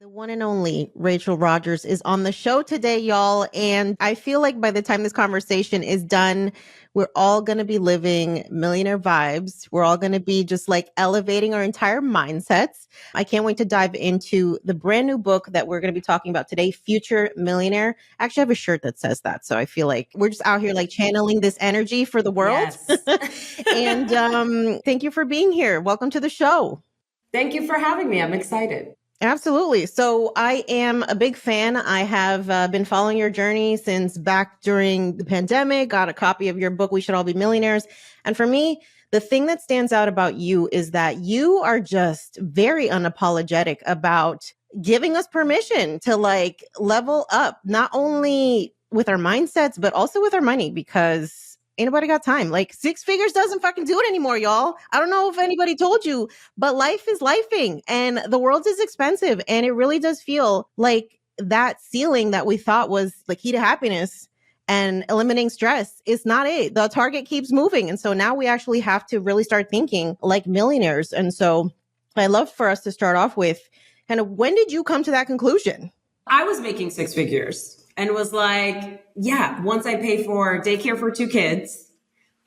The one and only Rachel Rodgers is on the show today, y'all. And I feel like by the time this conversation is done, we're all going to be living millionaire vibes. We're all going to be just like elevating our entire mindsets. I can't wait to dive into the brand new book that we're going to be talking about today, Future Millionaire. I actually have a shirt that says that. So I feel like we're just out here like channeling this energy for the world. Yes. And thank you for being here. Welcome to the show. Thank you for having me. I'm excited. Absolutely. So I am a big fan. I have been following your journey since back during the pandemic, got a copy of your book, We Should All Be Millionaires. And for me, the thing that stands out about you is that you are just very unapologetic about giving us permission to like level up, not only with our mindsets, but also with our money, because ain't nobody got time. Like 6 figures doesn't fucking do it anymore, y'all. I don't know if anybody told you, but life is lifing and the world is expensive. And it really does feel like that ceiling that we thought was the key to happiness and eliminating stress is not it. The target keeps moving. And so now we actually have to really start thinking like millionaires. And so I'd love for us to start off with kind of when did you come to that conclusion? I was making 6 figures and was like, yeah, once I pay for daycare for 2 kids,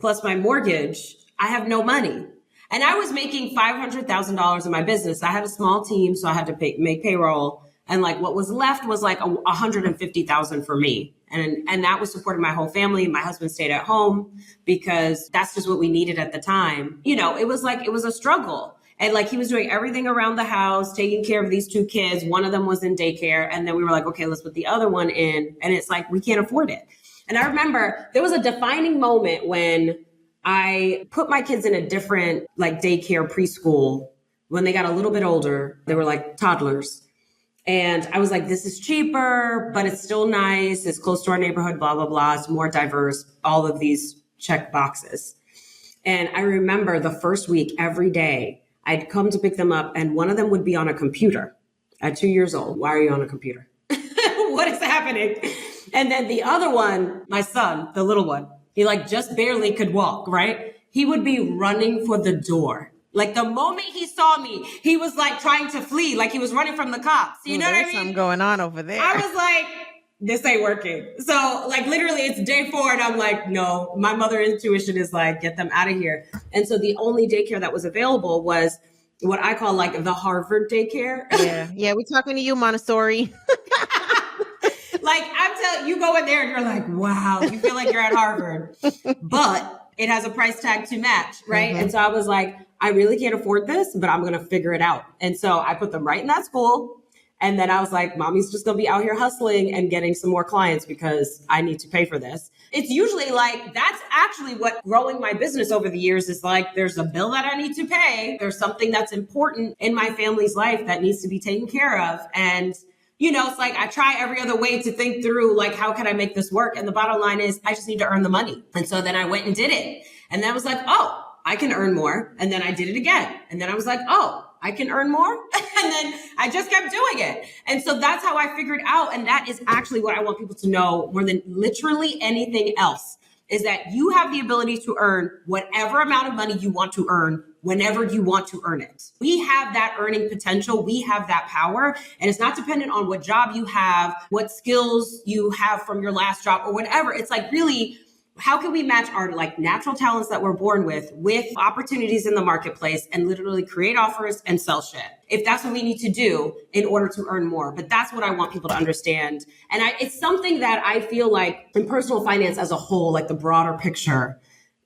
plus my mortgage, I have no money. And I was making $500,000 in my business. I had a small team, so I had to make payroll. And like what was left was like $150,000 for me. And that was supporting my whole family. My husband stayed at home because that's just what we needed at the time. You know, it was a struggle. And like he was doing everything around the house, taking care of these 2 kids. One of them was in daycare. And then we were like, okay, let's put the other one in. And it's like, we can't afford it. And I remember there was a defining moment when I put my kids in a different like daycare preschool. When they got a little bit older, they were like toddlers. And I was like, this is cheaper, but it's still nice. It's close to our neighborhood, blah, blah, blah. It's more diverse, all of these check boxes. And I remember the first week, every day, I'd come to pick them up and one of them would be on a computer at 2 years old. Why are you on a computer? What is happening? And then the other one, my son, the little one, he like just barely could walk, right? He would be running for the door. Like the moment he saw me, he was like trying to flee, like he was running from the cops. You know what I mean? There's something going on over there. I was like, this ain't working. So like literally it's day 4 and I'm like, no, my mother intuition is like, get them out of here. And so the only daycare that was available was what I call like the Harvard daycare. Yeah. We're talking to you, Montessori. Like I'm telling you, go in there and you're like, wow, you feel like you're at Harvard, but it has a price tag to match. Right. Mm-hmm. And so I was like, I really can't afford this, but I'm going to figure it out. And so I put them right in that school. And then I was like, mommy's just going to be out here hustling and getting some more clients because I need to pay for this. It's usually like, that's actually what growing my business over the years is like, there's a bill that I need to pay. There's something that's important in my family's life that needs to be taken care of. And, you know, it's like, I try every other way to think through, like, how can I make this work? And the bottom line is I just need to earn the money. And so then I went and did it. And then I was like, oh, I can earn more. And then I did it again. And then I was like, oh, I can earn more. And then I just kept doing it. And so that's how I figured out. And that is actually what I want people to know more than literally anything else is that you have the ability to earn whatever amount of money you want to earn whenever you want to earn it. We have that earning potential. We have that power. And it's not dependent on what job you have, what skills you have from your last job or whatever. It's like really, how can we match our like natural talents that we're born with opportunities in the marketplace and literally create offers and sell shit? If that's what we need to do in order to earn more. But that's what I want people to understand. And it's something that I feel like in personal finance as a whole, like the broader picture,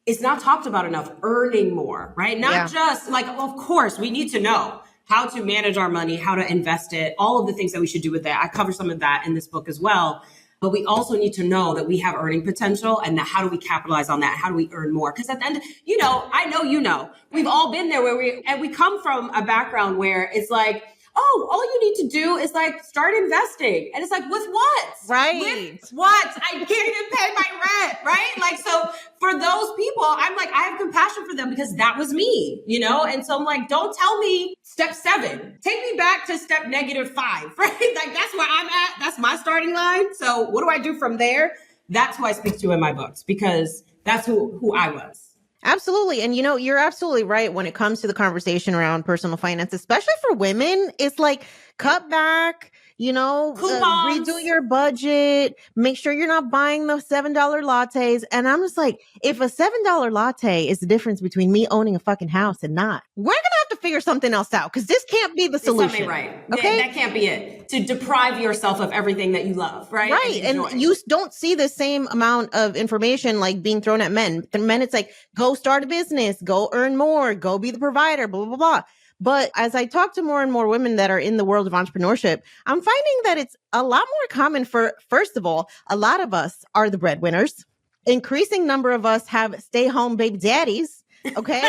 is not talked about enough. Earning more, right? Not just like, of course, we need to know how to manage our money, how to invest it, all of the things that we should do with that. I cover some of that in this book as well. But we also need to know that we have earning potential and that how do we capitalize on that? How do we earn more? Because at the end, you know, I know, you know, we've all been there where we come from a background where it's like, oh, all you need to do is like start investing. And it's like, with what? Right. With what? I can't even pay my rent, right? Like, so for those people, I'm like, I have compassion for them because that was me, you know? And so I'm like, don't tell me step 7, take me back to step -5, right? Like that's where I'm at. That's my starting line. So what do I do from there? That's who I speak to in my books because that's who I was. Absolutely. And you're absolutely right when it comes to the conversation around personal finance, especially for women. It's like cut back, redo Coupons. your budget, make sure you're not buying the $7 lattes. And I'm just like, if a $7 latte is the difference between me owning a fucking house and not, we're going to have to figure something else out because this can't be the solution. Right. Okay. That can't be it. To deprive yourself of everything that you love, right? Right. And you don't see the same amount of information like being thrown at men. The men, it's like, go start a business, go earn more, go be the provider, blah, blah, blah. But as I talk to more and more women that are in the world of entrepreneurship, I'm finding that it's a lot more common for, first of all, a lot of us are the breadwinners. Increasing number of us have stay home baby daddies. Okay.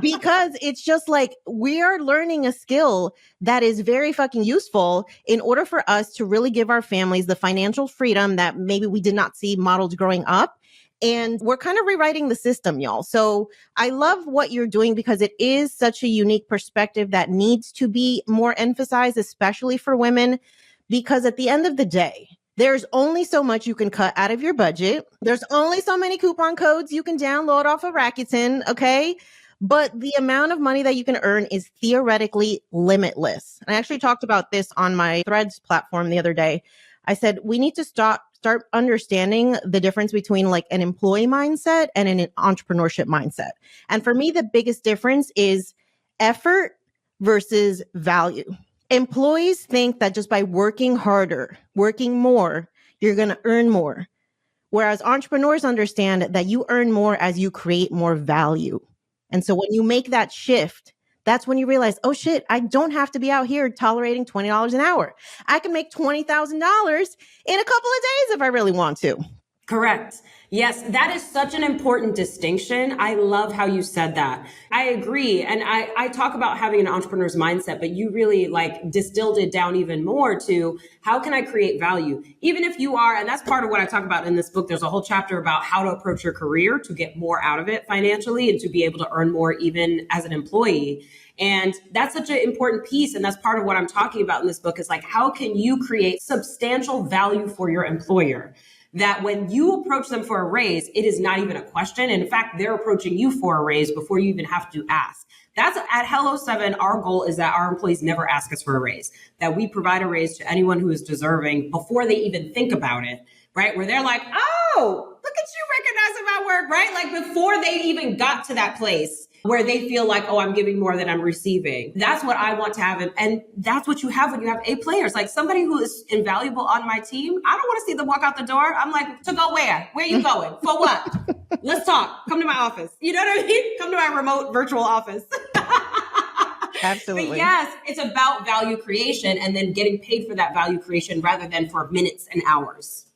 Because it's just like we are learning a skill that is very fucking useful in order for us to really give our families the financial freedom that maybe we did not see modeled growing up. And we're kind of rewriting the system, y'all. So I love what you're doing because it is such a unique perspective that needs to be more emphasized, especially for women, because at the end of the day, there's only so much you can cut out of your budget. There's only so many coupon codes you can download off of Rakuten, okay? But the amount of money that you can earn is theoretically limitless. And I actually talked about this on my Threads platform the other day. I said, we need to start understanding the difference between like an employee mindset and an entrepreneurship mindset. And for me, the biggest difference is effort versus value. Employees think that just by working harder, working more, you're going to earn more. Whereas entrepreneurs understand that you earn more as you create more value. And so when you make that shift, that's when you realize, oh shit, I don't have to be out here tolerating $20 an hour. I can make $20,000 in a couple of days if I really want to. Correct. Yes, that is such an important distinction. I love how you said that. I agree. And I talk about having an entrepreneur's mindset, but you really like distilled it down even more to how can I create value? Even if you are, and that's part of what I talk about in this book. There's a whole chapter about how to approach your career to get more out of it financially and to be able to earn more even as an employee. And that's such an important piece. And that's part of what I'm talking about in this book is like, how can you create substantial value for your employer? That when you approach them for a raise, it is not even a question. And in fact, they're approaching you for a raise before you even have to ask. That's at Hello 7. Our goal is that our employees never ask us for a raise, that we provide a raise to anyone who is deserving before they even think about it, right? Where they're like, oh, look at you recognizing my work, right? Like before they even got to that place where they feel like, oh, I'm giving more than I'm receiving. That's what I want to have. And that's what you have when you have A players. Like somebody who is invaluable on my team, I don't want to see them walk out the door. I'm like, to go where? Where are you going? For what? Let's talk. Come to my office. You know what I mean? Come to my remote virtual office. Absolutely. But yes, it's about value creation and then getting paid for that value creation rather than for minutes and hours.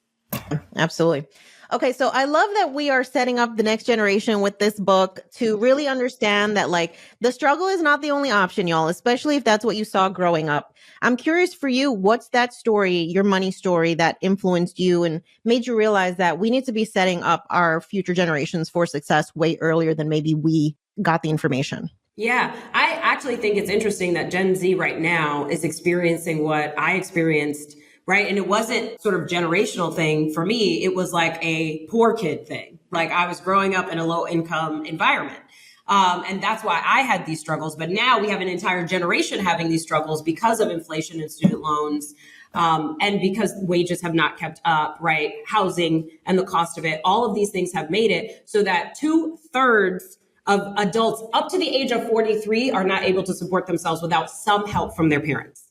Absolutely. Okay, so I love that we are setting up the next generation with this book to really understand that like the struggle is not the only option, y'all, especially if that's what you saw growing up. I'm curious for you, what's that story, your money story that influenced you and made you realize that we need to be setting up our future generations for success way earlier than maybe we got the information? Yeah, I actually think it's interesting that Gen Z right now is experiencing what I experienced, right? And it wasn't sort of generational thing for me. It was like a poor kid thing. Like I was growing up in a low income environment. And that's why I had these struggles. But now we have an entire generation having these struggles because of inflation and student loans. And because wages have not kept up, right? Housing and the cost of it, all of these things have made it so that 2/3 of adults up to the age of 43 are not able to support themselves without some help from their parents.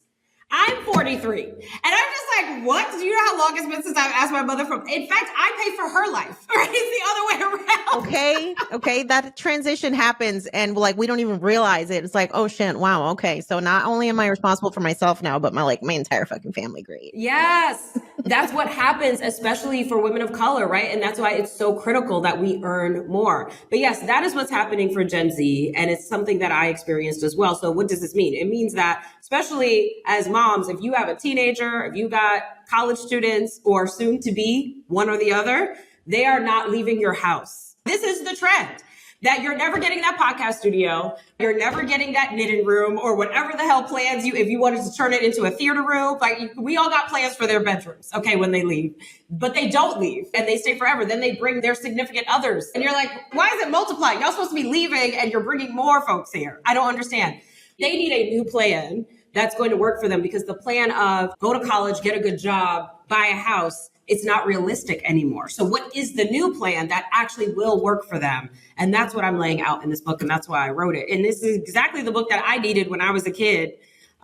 I'm 43. And I'm just like, what? Do you know how long it's been since I've asked my mother for? In fact, I pay for her life. Right? It's the other way around. Okay. That transition happens and like, we don't even realize it. It's like, oh shit. Wow. Okay. So not only am I responsible for myself now, but my entire fucking family. Great. Yes. That's what happens, especially for women of color, right? And that's why it's so critical that we earn more. But yes, that is what's happening for Gen Z. And it's something that I experienced as well. So what does this mean? It means that, especially as moms, if you have a teenager, if you got college students or soon to be one or the other, they are not leaving your house. This is the trend. that you're never getting that podcast studio. You're never getting that knitting room or whatever the hell plans you, if you wanted to turn it into a theater room, like we all got plans for their bedrooms. Okay. When they leave, but they don't leave and they stay forever. Then they bring their significant others and you're like, why is it multiplying? Y'all supposed to be leaving and you're bringing more folks here. I don't understand. They need a new plan that's going to work for them because the plan of go to college, get a good job, buy a house, it's not realistic anymore. So what is the new plan that actually will work for them? And that's what I'm laying out in this book. And that's why I wrote it. And this is exactly the book that I needed when I was a kid.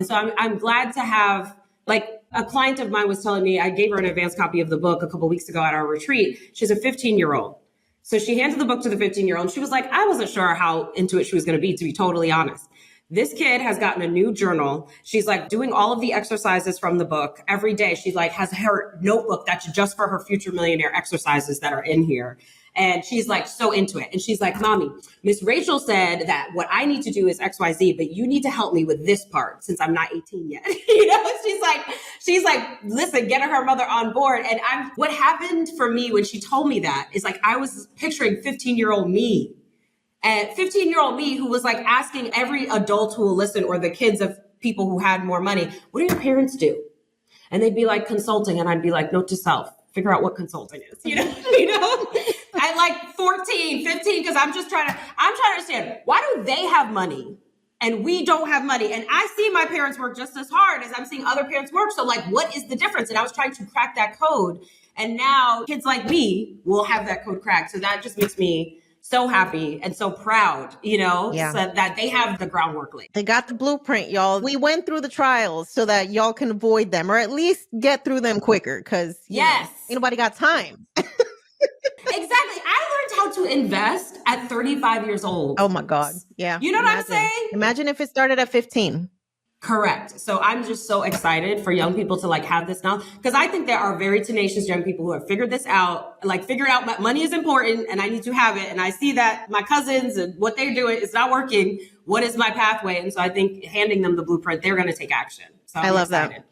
So I'm glad to have, like, a client of mine was telling me, I gave her an advanced copy of the book a couple of weeks ago at our retreat. She's a 15-year-old. So she handed the book to the 15-year-old and she was like, I wasn't sure how into it she was going to be totally honest. This kid has gotten a new journal. She's like doing all of the exercises from the book every day. She like has her notebook that's just for her future millionaire exercises that are in here. And she's like so into it. And she's like, Mommy, Miss Rachel said that what I need to do is XYZ, but you need to help me with this part since I'm not 18 yet. You know, she's like, listen, getting her mother on board. And what happened for me when she told me that is like, I was picturing 15-year-old me. And 15-year-old me who was like asking every adult who will listen or the kids of people who had more money, what do your parents do? And they'd be like consulting. And I'd be like, note to self, figure out what consulting is, you know, at like 14, 15, because I'm trying to understand why do they have money and we don't have money? And I see my parents work just as hard as I'm seeing other parents work. So like, what is the difference? And I was trying to crack that code. And now kids like me will have that code cracked. So that just makes me so happy and so proud, you know, so that they have the groundwork laid. They got the blueprint, y'all. We went through the trials so that y'all can avoid them or at least get through them quicker because ain't nobody got time. Exactly. I learned how to invest at 35 years old. Oh my God. Yeah. You know what I'm saying? Imagine if it started at 15. Correct. So I'm just so excited for young people to like have this now because I think there are very tenacious young people who have figured this out, like figured out money is important and I need to have it. And I see that my cousins and what they're doing is not working. What is my pathway? And so I think handing them the blueprint, they're going to take action. So I love that.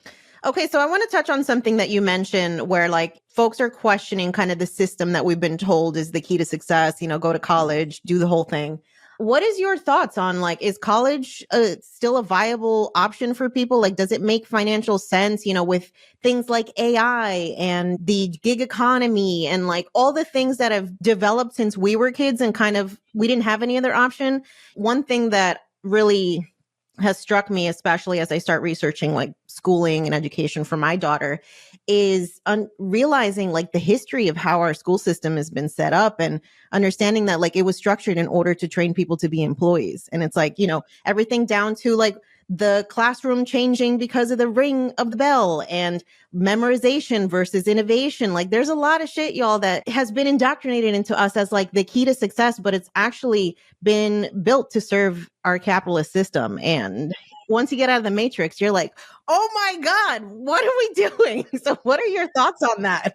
Okay. So I want to touch on something that you mentioned where like folks are questioning kind of the system that we've been told is the key to success, you know, go to college, do the whole thing. What is your thoughts on like, is college still a viable option for people? Like, does it make financial sense, you know, with things like AI and the gig economy and like all the things that have developed since we were kids and kind of, we didn't have any other option? One thing that really has struck me, especially as I start researching like schooling and education for my daughter, is realizing like the history of how our school system has been set up and understanding that like it was structured in order to train people to be employees. And it's like, you know, everything down to like the classroom changing because of the ring of the bell and memorization versus innovation. Like there's a lot of shit, y'all, that has been indoctrinated into us as like the key to success, but it's actually been built to serve our capitalist system. And once you get out of the matrix, you're like, oh my God, what are we doing? So what are your thoughts on that?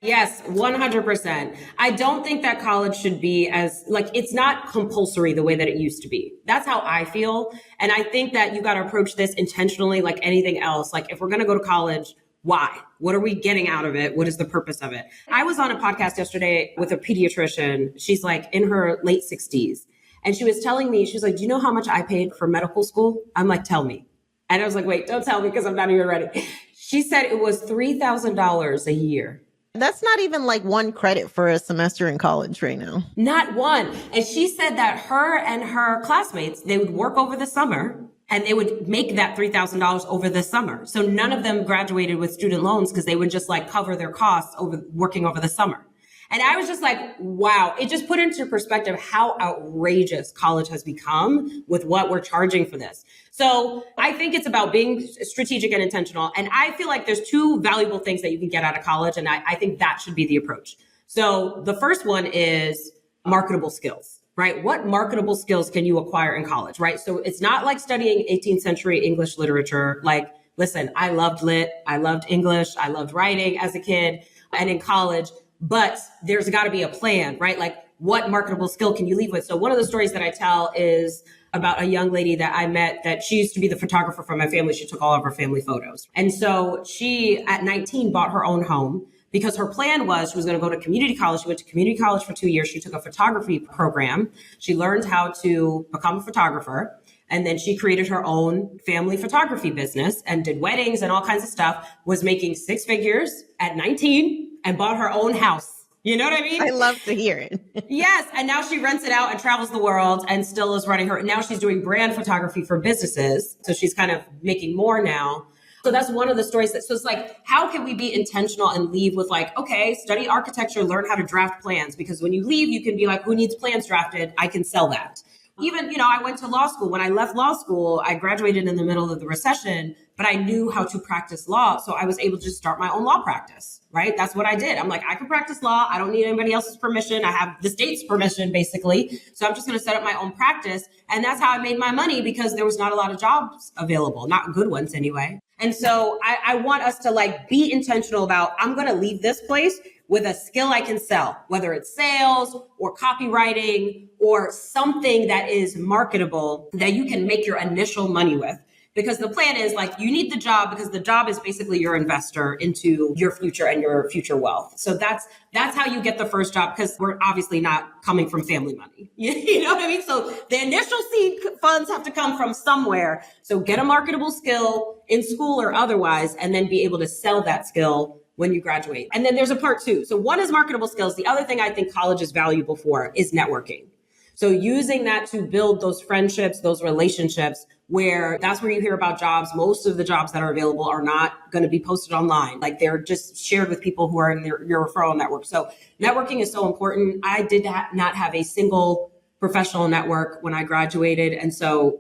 Yes, 100%. I don't think that college should be as like, it's not compulsory the way that it used to be. That's how I feel. And I think that you got to approach this intentionally like anything else. Like if we're going to go to college, why? What are we getting out of it? What is the purpose of it? I was on a podcast yesterday with a pediatrician. She's like in her late 60s. And she was telling me, she's like, do you know how much I paid for medical school? I'm like, tell me. And I was like, wait, don't tell me because I'm not even ready. She said it was $3,000 a year. That's not even like one credit for a semester in college right now. Not one. And she said that her and her classmates, they would work over the summer and they would make that $3,000 over the summer. So none of them graduated with student loans because they would just like cover their costs over working over the summer. And I was just like, wow, it just put into perspective how outrageous college has become with what we're charging for this. So I think it's about being strategic and intentional. And I feel like there's two valuable things that you can get out of college. And I think that should be the approach. So the first one is marketable skills, right? What marketable skills can you acquire in college, right? So it's not like studying 18th century English literature. Like, listen, I loved lit, I loved English, I loved writing as a kid and in college. But there's got to be a plan, right? Like what marketable skill can you leave with? So one of the stories that I tell is about a young lady that I met that she used to be the photographer for my family. She took all of her family photos. And so she at 19 bought her own home, because her plan was she was going to go to community college. She went to community college for 2 years. She took a photography program. She learned how to become a photographer. And then she created her own family photography business and did weddings and all kinds of stuff, was making 6 figures at 19 and bought her own house. You know what I mean? I love to hear it. Yes. And now she rents it out and travels the world and still is running her. Now she's doing brand photography for businesses. So she's kind of making more now. So that's one of the stories so it's like, how can we be intentional and leave with like, okay, study architecture, learn how to draft plans, because when you leave, you can be like, who needs plans drafted? I can sell that. Even, I went to law school. When I left law school, I graduated in the middle of the recession, but I knew how to practice law. So I was able to just start my own law practice, right? That's what I did. I'm like, I can practice law. I don't need anybody else's permission. I have the state's permission, basically. So I'm just going to set up my own practice. And that's how I made my money, because there was not a lot of jobs available, not good ones anyway. And so I want us to like be intentional about, I'm going to leave this place with a skill I can sell, whether it's sales or copywriting or something that is marketable that you can make your initial money with. Because the plan is like, you need the job because the job is basically your investor into your future and your future wealth. So that's how you get the first job, because we're obviously not coming from family money. You know what I mean? So the initial seed funds have to come from somewhere. So get a marketable skill in school or otherwise, and then be able to sell that skill when you graduate. And then there's a part 2. So one is marketable skills. The other thing I think college is valuable for is networking. So using that to build those friendships, those relationships, where that's where you hear about jobs. Most of the jobs that are available are not going to be posted online. Like they're just shared with people who are in your referral network. So networking is so important. I did not have a single professional network when I graduated. And so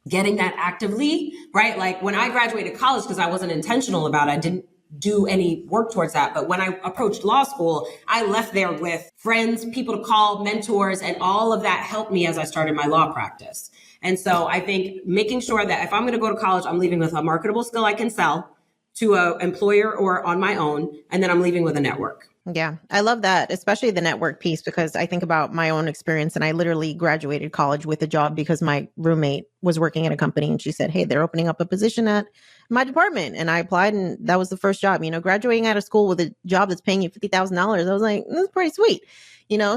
getting that actively, right? Like when I graduated college, because I wasn't intentional about it, I didn't do any work towards that. But when I approached law school, I left there with friends, people to call, mentors, and all of that helped me as I started my law practice. And so I think making sure that if I'm going to go to college, I'm leaving with a marketable skill I can sell to an employer or on my own, and then I'm leaving with a network. Yeah, I love that, especially the network piece, because I think about my own experience, and I literally graduated college with a job because my roommate was working at a company and she said, hey, they're opening up a position at my department. And I applied, and that was the first job. Graduating out of school with a job that's paying you $50,000, I was like, that's pretty sweet.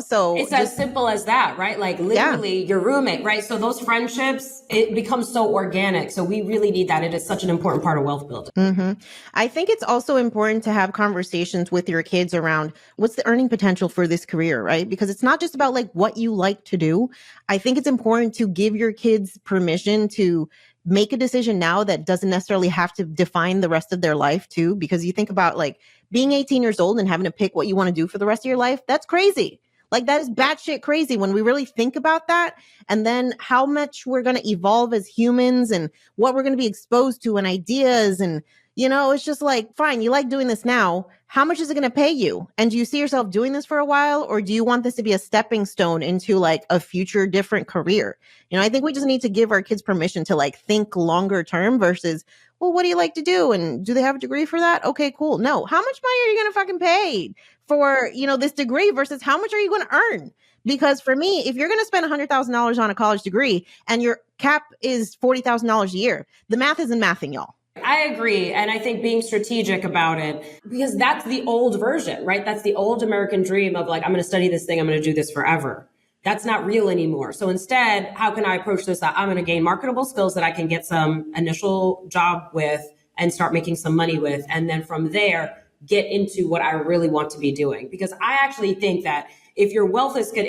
So it's as simple as that, right? Like literally your roommate, right? So those friendships, it becomes so organic. So we really need that. It is such an important part of wealth building. Mm-hmm. I think it's also important to have conversations with your kids around what's the earning potential for this career, right? Because it's not just about like what you like to do. I think it's important to give your kids permission to make a decision now that doesn't necessarily have to define the rest of their life too. Because you think about like being 18 years old and having to pick what you want to do for the rest of your life. That's crazy. Like that is batshit crazy when we really think about that. And then how much we're going to evolve as humans and what we're going to be exposed to and ideas. And, it's just like, fine, you like doing this now. How much is it going to pay you? And do you see yourself doing this for a while? Or do you want this to be a stepping stone into like a future different career? I think we just need to give our kids permission to like think longer term versus, well, what do you like to do? And do they have a degree for that? Okay, cool. No. How much money are you going to fucking pay for, this degree versus how much are you going to earn? Because for me, if you're going to spend $100,000 on a college degree and your cap is $40,000 a year, the math isn't mathing, y'all. I agree. And I think being strategic about it, because that's the old version, right? That's the old American dream of like, I'm going to study this thing. I'm going to do this forever. That's not real anymore. So instead, how can I approach this? I'm going to gain marketable skills that I can get some initial job with and start making some money with. And then from there, get into what I really want to be doing. Because I actually think that if your wealth is good,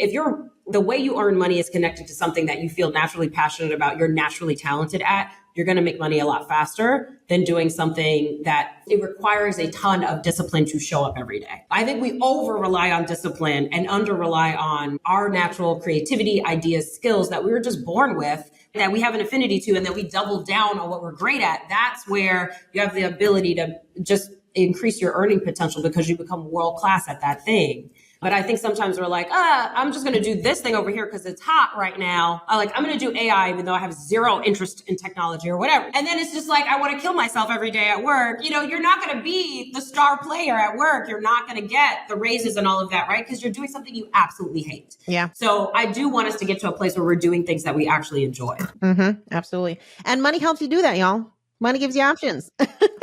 the way you earn money is connected to something that you feel naturally passionate about, you're naturally talented at, you're going to make money a lot faster than doing something that it requires a ton of discipline to show up every day. I think we over rely on discipline and under rely on our natural creativity, ideas, skills that we were just born with, that we have an affinity to, and that we double down on what we're great at. That's where you have the ability to just increase your earning potential because you become world class at that thing. But I think sometimes we're like, I'm just going to do this thing over here because it's hot right now. I'm going to do AI, even though I have zero interest in technology or whatever. And then it's just like, I want to kill myself every day at work. You're not going to be the star player at work. You're not going to get the raises and all of that, right? Because you're doing something you absolutely hate. Yeah. So I do want us to get to a place where we're doing things that we actually enjoy. Mm-hmm. Absolutely. And money helps you do that, y'all. Money gives you options.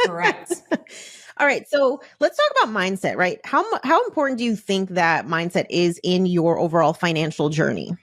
Correct. All right. So let's talk about mindset, right? How important do you think that mindset is in your overall financial journey?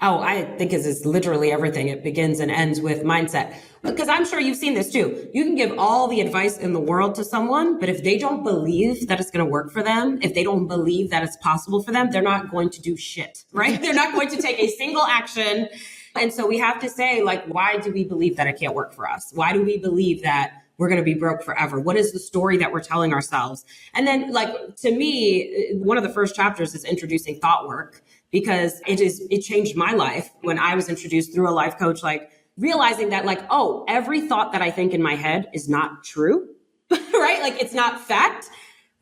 Oh, I think it's literally everything. It begins and ends with mindset. Because I'm sure you've seen this too. You can give all the advice in the world to someone, but if they don't believe that it's going to work for them, if they don't believe that it's possible for them, they're not going to do shit, right? They're not going to take a single action. And so we have to say, like, why do we believe that it can't work for us? Why do we believe that we're going to be broke forever? What is the story that we're telling ourselves? And then, like, to me, one of the first chapters is introducing thought work, because it changed my life when I was introduced through a life coach, like realizing that, like, oh, every thought that I think in my head is not true, right? Like, it's not fact.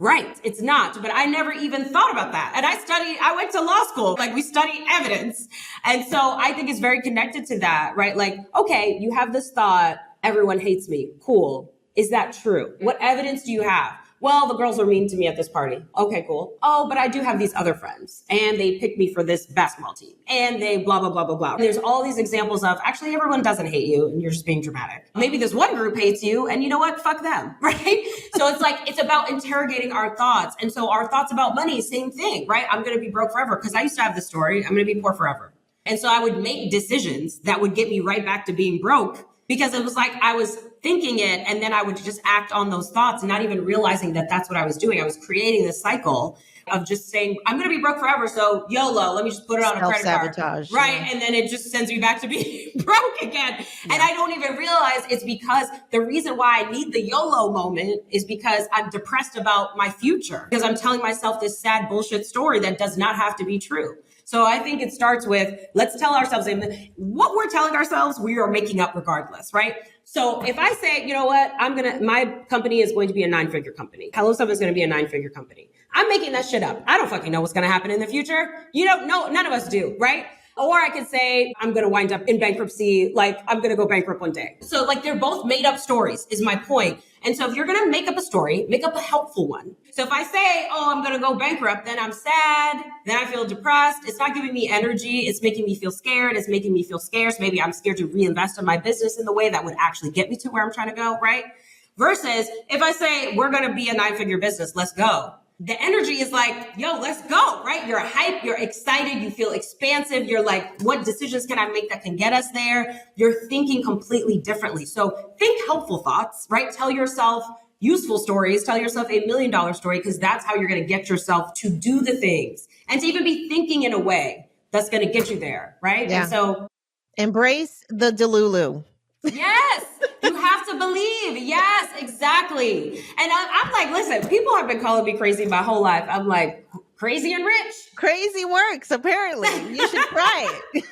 Right. It's not. But I never even thought about that. And I went to law school. Like, we study evidence. And so I think it's very connected to that, right? Like, okay, you have this thought, everyone hates me. Cool. Is that true? What evidence do you have? Well, the girls were mean to me at this party. Okay, cool. Oh, but I do have these other friends and they picked me for this basketball team and they blah, blah, blah, blah, blah. And there's all these examples of actually everyone doesn't hate you and you're just being dramatic. Maybe this one group hates you and you know what? Fuck them, right? So it's like, it's about interrogating our thoughts. And so our thoughts about money, same thing, right? I'm going to be broke forever, because I used to have this story. I'm going to be poor forever. And so I would make decisions that would get me right back to being broke, because it was like I was thinking it and then I would just act on those thoughts and not even realizing that that's what I was doing. I was creating this cycle of just saying, I'm going to be broke forever. So YOLO, let me just put it on a credit card. Right. Yeah. And then it just sends me back to being broke again. Yeah. And I don't even realize it's because the reason why I need the YOLO moment is because I'm depressed about my future, because I'm telling myself this sad bullshit story that does not have to be true. So I think it starts with, let's tell ourselves, what we're telling ourselves, we are making up regardless, right? So if I say, you know what, my company is going to be a 9-figure company. Hello Stuff is going to be a 9-figure company. I'm making that shit up. I don't fucking know what's going to happen in the future. You don't know. None of us do, right? Or I could say, I'm going to wind up in bankruptcy. Like, I'm going to go bankrupt one day. So like, they're both made up stories is my point. And so if you're going to make up a story, make up a helpful one. So if I say, oh, I'm going to go bankrupt, then I'm sad, then I feel depressed. It's not giving me energy. It's making me feel scared. It's making me feel scarce. Maybe I'm scared to reinvest in my business in the way that would actually get me to where I'm trying to go, right? Versus if I say, we're going to be a 9-figure business, let's go. The energy is like, yo, let's go, right? You're hyped, you're excited, you feel expansive. You're like, what decisions can I make that can get us there? You're thinking completely differently. So think helpful thoughts, right? Tell yourself useful stories, tell yourself $1 million story, because that's how you're going to get yourself to do the things and to even be thinking in a way that's going to get you there, right? Yeah. And so embrace the Delulu. Yes, you have to believe. Yes, exactly. And I'm like, listen, people have been calling me crazy my whole life. I'm like, crazy and rich. Crazy works, apparently. You should try it.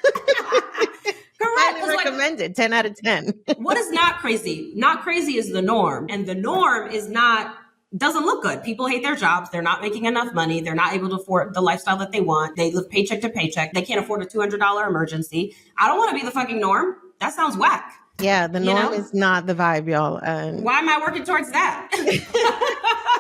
Correct. Highly recommended, like, 10 out of 10. What is not crazy? Not crazy is the norm. And the norm doesn't look good. People hate their jobs. They're not making enough money. They're not able to afford the lifestyle that they want. They live paycheck to paycheck. They can't afford a $200 emergency. I don't want to be the fucking norm. That sounds whack. Yeah, the norm is not the vibe, y'all. Why am I working towards that?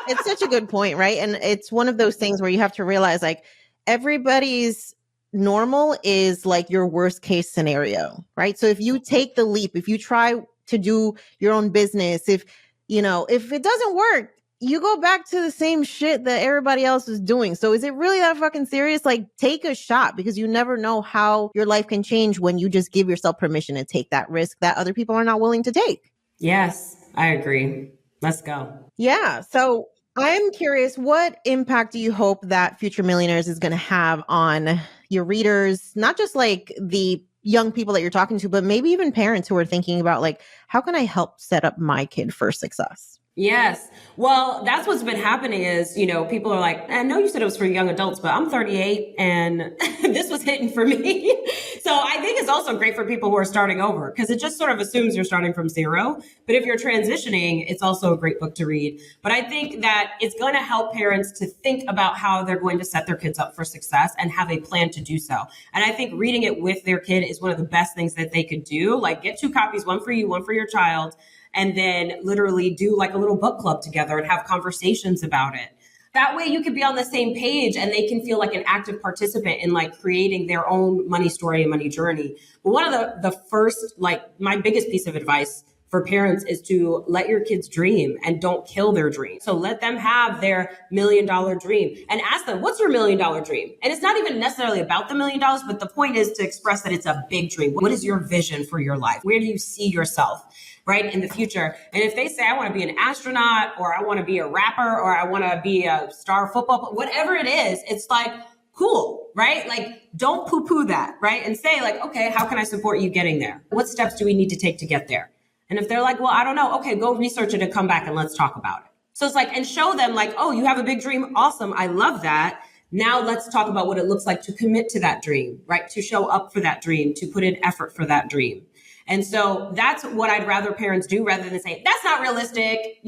It's such a good point, right? And it's one of those things where you have to realize, like, everybody's normal is like your worst case scenario, right? So if you take the leap, if you try to do your own business, if it doesn't work, you go back to the same shit that everybody else is doing. So is it really that fucking serious? Like, take a shot, because you never know how your life can change when you just give yourself permission to take that risk that other people are not willing to take. Yes, I agree. Let's go. Yeah. So I'm curious, what impact do you hope that Future Millionaires is going to have on your readers, not just like the young people that you're talking to, but maybe even parents who are thinking about, like, how can I help set up my kid for success? Yes. Well, that's what's been happening is, people are like, I know you said it was for young adults, but I'm 38 and this was hitting for me. So I think it's also great for people who are starting over, because it just sort of assumes you're starting from zero. But if you're transitioning, it's also a great book to read. But I think that it's going to help parents to think about how they're going to set their kids up for success and have a plan to do so. And I think reading it with their kid is one of the best things that they could do. Like, get 2 copies, one for you, one for your child, and then literally do like a little book club together and have conversations about it. That way you could be on the same page and they can feel like an active participant in like creating their own money story and money journey. But one of the first, like, my biggest piece of advice for parents is to let your kids dream and don't kill their dream. So let them have their $1 million dream and ask them, what's your $1 million dream? And it's not even necessarily about the $1 million, but the point is to express that it's a big dream. What is your vision for your life? Where do you see yourself, right, in the future? And if they say, I want to be an astronaut, or I want to be a rapper, or I want to be a star football player, whatever it is, it's like, cool, right? Like, don't poo-poo that, right? And say like, okay, how can I support you getting there? What steps do we need to take to get there? And if they're like, well, I don't know, okay, go research it and come back and let's talk about it. So it's like, and show them like, oh, you have a big dream. Awesome. I love that. Now let's talk about what it looks like to commit to that dream, right? To show up for that dream, to put in effort for that dream. And so that's what I'd rather parents do rather than say, that's not realistic,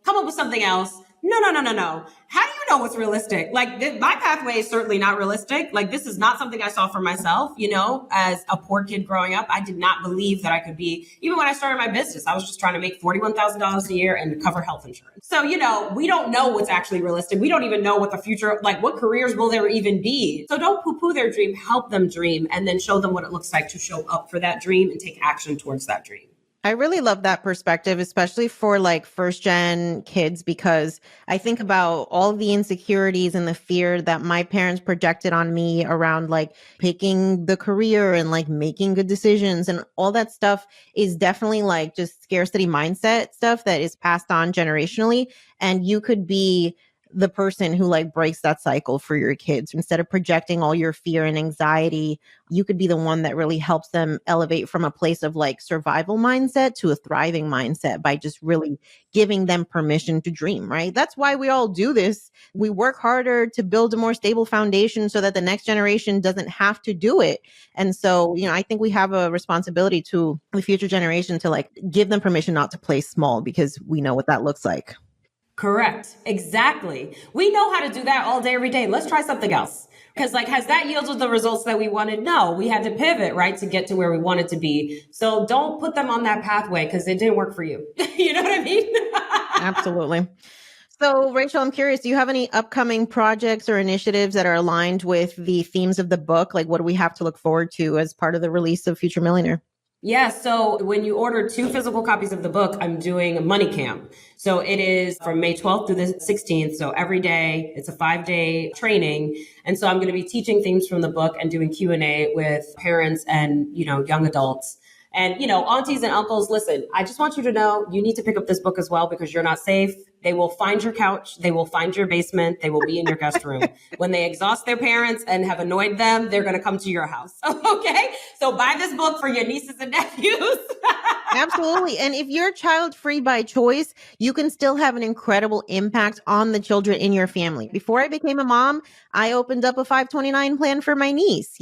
come up with something else. No. How do you know what's realistic? Like my pathway is certainly not realistic. Like this is not something I saw for myself, as a poor kid growing up. I did not believe that I could be, even when I started my business, I was just trying to make $41,000 a year and cover health insurance. So, we don't know what's actually realistic. We don't even know what the future, like what careers will there even be? So don't poo-poo their dream, help them dream, and then show them what it looks like to show up for that dream and take action towards that dream. I really love that perspective, especially for like first gen kids, because I think about all the insecurities and the fear that my parents projected on me around like picking the career and like making good decisions, and all that stuff is definitely like just scarcity mindset stuff that is passed on generationally. And you could be the person who like breaks that cycle for your kids. Instead of projecting all your fear and anxiety, you could be the one that really helps them elevate from a place of like survival mindset to a thriving mindset by just really giving them permission to dream, right? That's why we all do this. We work harder to build a more stable foundation so that the next generation doesn't have to do it. And so, I think we have a responsibility to the future generation to like give them permission not to play small, because we know what that looks like. Correct. Exactly. We know how to do that all day, every day. Let's try something else. Because has that yielded the results that we wanted? No, we had to pivot, right, to get to where we wanted to be. So don't put them on that pathway because it didn't work for you. You know what I mean? Absolutely. So Rachel, I'm curious, do you have any upcoming projects or initiatives that are aligned with the themes of the book? Like what do we have to look forward to as part of the release of Future Millionaire? Yeah. So when you order 2 physical copies of the book, I'm doing a money camp. So it is from May 12th through the 16th. So every day it's a 5-day training. And so I'm going to be teaching things from the book and doing Q&A with parents and, young adults. And, aunties and uncles, listen, I just want you to know you need to pick up this book as well because you're not safe. They will find your couch. They will find your basement. They will be in your guest room. When they exhaust their parents and have annoyed them, they're going to come to your house. Okay? So buy this book for your nieces and nephews. Absolutely. And if you're child free by choice, you can still have an incredible impact on the children in your family. Before I became a mom, I opened up a 529 plan for my niece.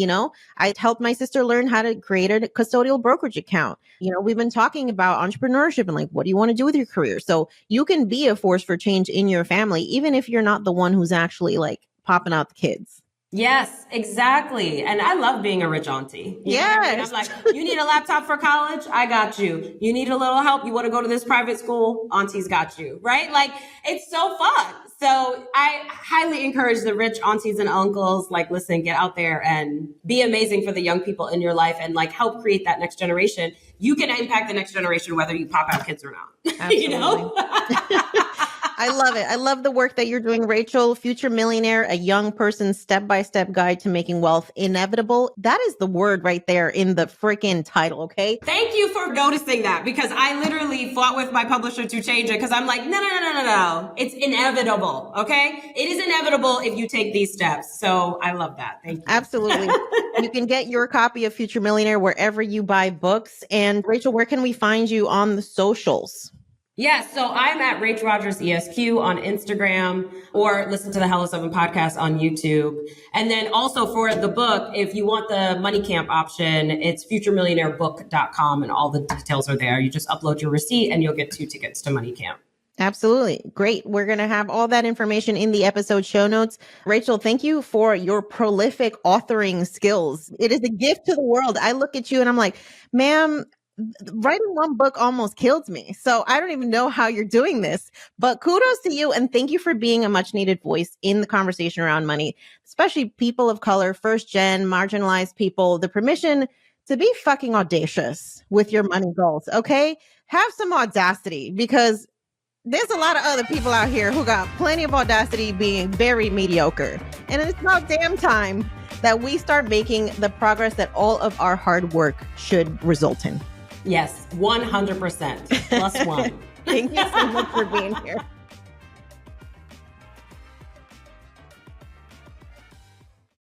I helped my sister learn how to create a custodial brokerage account. We've been talking about entrepreneurship and like, what do you want to do with your career? So you can be a force for change in your family, even if you're not the one who's actually like popping out the kids. Yes, exactly. And I love being a rich auntie. Yes. I'm like, you need a laptop for college? I got you. You need a little help? You want to go to this private school? Auntie's got you, right? Like, it's so fun. So I highly encourage the rich aunties and uncles, like, listen, get out there and be amazing for the young people in your life and like help create that next generation. You can impact the next generation, whether you pop out kids or not. Absolutely. I love it. I love the work that you're doing, Rachel. Future Millionaire, a young person's step-by-step guide to making wealth inevitable. That is the word right there in the freaking title, okay? Thank you for noticing that, because I literally fought with my publisher to change it because I'm like, no. It's inevitable, okay? It is inevitable if you take these steps. So I love that. Thank you. Absolutely. You can get your copy of Future Millionaire wherever you buy books. And Rachel, where can we find you on the socials? Yeah, so I'm at Rach Rodgers ESQ on Instagram, or listen to the Hello 7 podcast on YouTube. And then also for the book, if you want the money camp option, it's futuremillionairebook.com and all the details are there. You just upload your receipt and you'll get 2 tickets to money camp. Absolutely. Great. We're going to have all that information in the episode show notes. Rachel, thank you for your prolific authoring skills. It is a gift to the world. I look at you and I'm like, ma'am, writing one book almost killed me. So I don't even know how you're doing this, but kudos to you. And thank you for being a much needed voice in the conversation around money, especially people of color, first gen, marginalized people, the permission to be fucking audacious with your money goals, okay? Have some audacity, because there's a lot of other people out here who got plenty of audacity being very mediocre. And it's about damn time that we start making the progress that all of our hard work should result in. Yes, 100%. +1. Thank you so much for being here.